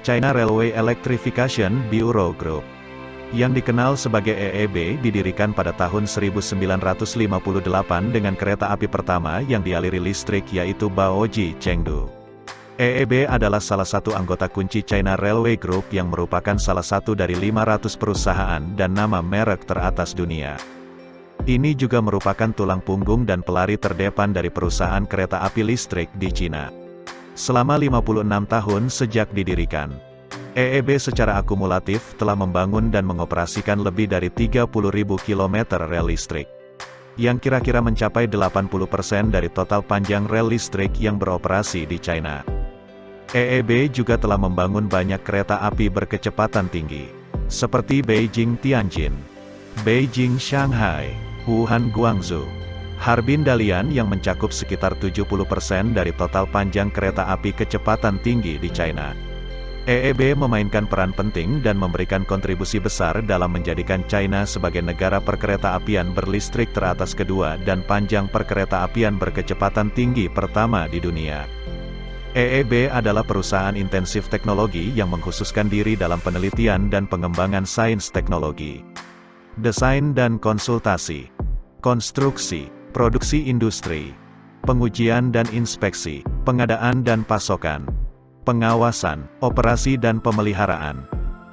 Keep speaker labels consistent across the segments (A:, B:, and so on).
A: China Railway Electrification Bureau Group, yang dikenal sebagai EEB, didirikan pada tahun 1958 dengan kereta api pertama yang dialiri listrik yaitu Baoji Chengdu. EEB adalah salah satu anggota kunci China Railway Group yang merupakan salah satu dari 500 perusahaan dan nama merek teratas dunia. Ini juga merupakan tulang punggung dan pelari terdepan dari perusahaan kereta api listrik di Cina. Selama 56 tahun sejak didirikan, EEB secara akumulatif telah membangun dan mengoperasikan lebih dari 30.000 km rel listrik, yang kira-kira mencapai 80% dari total panjang rel listrik yang beroperasi di China. EEB juga telah membangun banyak kereta api berkecepatan tinggi, seperti Beijing-Tianjin, Beijing-Shanghai, Wuhan-Guangzhou, Harbin-Dalian yang mencakup sekitar 70% dari total panjang kereta api kecepatan tinggi di China. EEB memainkan peran penting dan memberikan kontribusi besar dalam menjadikan China sebagai negara perkereta-apian berlistrik teratas kedua dan panjang perkereta-apian berkecepatan tinggi pertama di dunia. EEB adalah perusahaan intensif teknologi yang mengkhususkan diri dalam penelitian dan pengembangan sains teknologi, desain dan konsultasi, konstruksi, produksi industri, pengujian dan inspeksi, pengadaan dan pasokan, pengawasan, operasi dan pemeliharaan.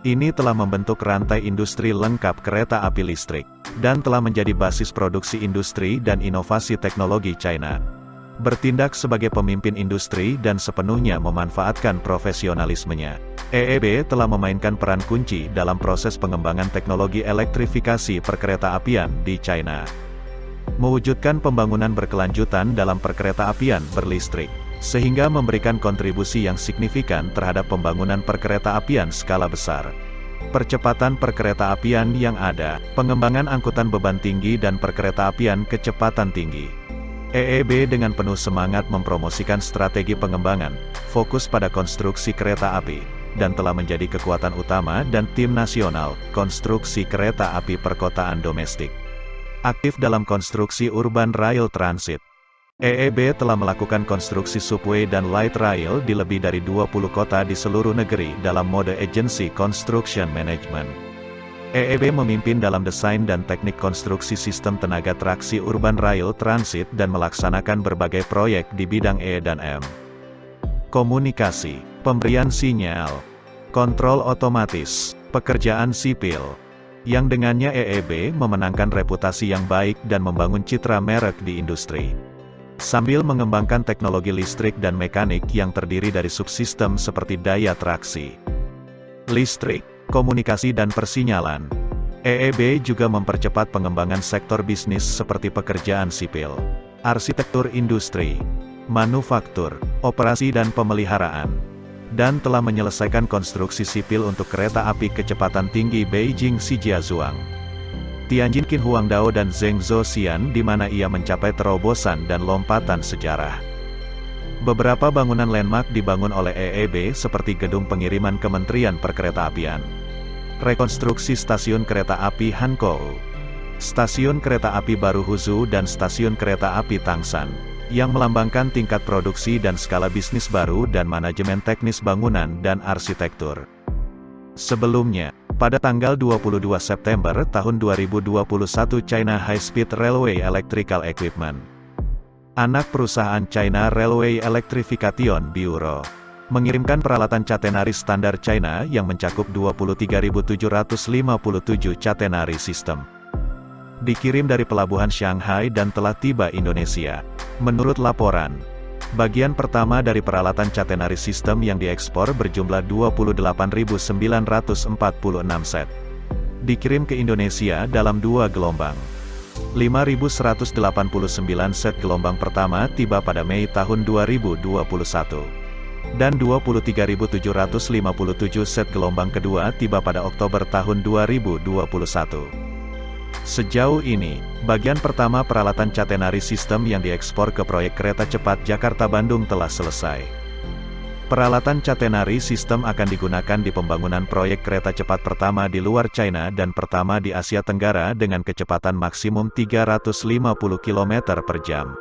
A: Ini telah membentuk rantai industri lengkap kereta api listrik, dan telah menjadi basis produksi industri dan inovasi teknologi China. Bertindak sebagai pemimpin industri dan sepenuhnya memanfaatkan profesionalismenya, EEB telah memainkan peran kunci dalam proses pengembangan teknologi elektrifikasi perkereta-apian di China, mewujudkan pembangunan berkelanjutan dalam perkereta-apian berlistrik, sehingga memberikan kontribusi yang signifikan terhadap pembangunan perkereta-apian skala besar, percepatan perkereta-apian yang ada, pengembangan angkutan beban tinggi dan perkereta-apian kecepatan tinggi. EEB dengan penuh semangat mempromosikan strategi pengembangan, fokus pada konstruksi kereta api, dan telah menjadi kekuatan utama dan tim nasional konstruksi kereta api perkotaan domestik. Aktif dalam konstruksi urban rail transit, EEB telah melakukan konstruksi subway dan light rail di lebih dari 20 kota di seluruh negeri dalam mode agency construction management. EEB memimpin dalam desain dan teknik konstruksi sistem tenaga traksi urban rail transit dan melaksanakan berbagai proyek di bidang E dan M. Komunikasi, pemberian sinyal, kontrol otomatis, pekerjaan sipil, yang dengannya EEB memenangkan reputasi yang baik dan membangun citra merek di industri, sambil mengembangkan teknologi listrik dan mekanik yang terdiri dari subsistem seperti daya traksi, listrik, komunikasi dan persinyalan. EEB juga mempercepat pengembangan sektor bisnis seperti pekerjaan sipil, arsitektur industri, manufaktur, operasi dan pemeliharaan, dan telah menyelesaikan konstruksi sipil untuk kereta api kecepatan tinggi Beijing-Shijiazhuang, Tianjin-Qinhuangdao dan Zhengzhou-Xi'an di mana ia mencapai terobosan dan lompatan sejarah. Beberapa bangunan landmark dibangun oleh EEB seperti Gedung Pengiriman Kementerian Perkeretaapian, rekonstruksi stasiun kereta api Hankou, stasiun kereta api baru Huzhou dan stasiun kereta api Tangshan, yang melambangkan tingkat produksi dan skala bisnis baru dan manajemen teknis bangunan dan arsitektur. Sebelumnya, pada tanggal 22 September tahun 2021 China High Speed Railway Electrical Equipment, anak perusahaan China Railway Electrification Bureau, mengirimkan peralatan catenari standar China yang mencakup 23.757 catenari sistem. Dikirim dari pelabuhan Shanghai dan telah tiba Indonesia. Menurut laporan, bagian pertama dari peralatan catenari sistem yang diekspor berjumlah 28.946 set. Dikirim ke Indonesia dalam 2 gelombang. 5.189 set gelombang pertama tiba pada Mei tahun 2021. Dan 23.757 set gelombang kedua tiba pada Oktober tahun 2021. Sejauh ini, bagian pertama peralatan catenari sistem yang diekspor ke proyek kereta cepat Jakarta-Bandung telah selesai. Peralatan catenari sistem akan digunakan di pembangunan proyek kereta cepat pertama di luar China dan pertama di Asia Tenggara dengan kecepatan maksimum 350 km per jam.